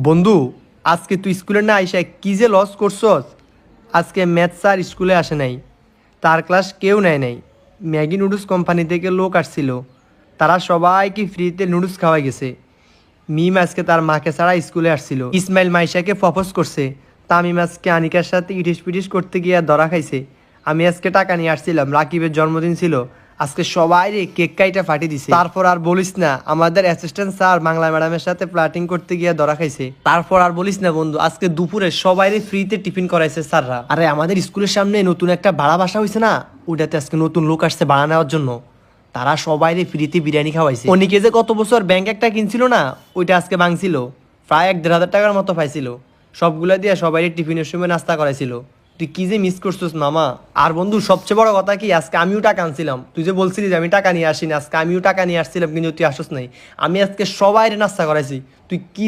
বন্ধু, আজকে তুই স্কুলে না আইসা কি যে লস করছস। আজকে ম্যাথ স্যার স্কুলে আসে নাই, তার ক্লাস কেউ নেয় নাই। ম্যাগি নুডলস কোম্পানি থেকে লোক আসছিল, তারা সবাইকে ফ্রিতে নুডলস খাওয়াই গেছে। মিম আজকে তার মাকে ছাড়া স্কুলে আসছিল। ইসমাইল মাইশাকে প্রপোজ করছে, তামিম আজকে আনিকার সাথে ইটিস পিটিস করতে গিয়ে ধরা খাইছে। আমি আজকে টাকা নিয়ে আসছিলাম, রাকিবের জন্মদিন ছিল, আজকে সবাই রে কেক কাইটা ফাটি দিছে। তারপর আর বলিস না, আমাদের অ্যাসিস্ট্যান্ট স্যার বাংলা ম্যাডামের সাথে প্লাটিং করতে গিয়ে ধরা খাইছে। তারপর আর বলিস না বন্ধু, আজকে দুপুরে সবাই রে ফ্রিতে টিফিন করাইছে স্যাররা। আরে আমাদের স্কুলের সামনে নতুন একটা ভাড়া বাসা হয়েছে না, ওটাতে আজকে নতুন লোক আসছে ভাড়া নেওয়ার জন্য। তারা সবাই রে ফ্রিতে বিরিয়ানি খাওয়াইছে। অনিকে যে গত বছর ব্যাংক একটা কিনছিল না, ওইটা আজকে ভাঙছিল, প্রায় 1-1.5 হাজার টাকার মতো পাইছিল। সবগুলা দিয়ে সবাই টিফিনের সময় নাস্তা করাইছিল। তুই কি যে মিস করছিস মামা। আর বন্ধু সবচেয়ে বড় কথা কি, আজকে আমিও টাকা আনছিলাম। তুই যে বলছিলি যে আমি টাকা নিয়ে আসিনি, আজকে আমিও টাকা নিয়ে আসছিলাম কিন্তু তুই আসস নাই। আমি আজকে সবাই নাস্তা করাইছি। তুই কি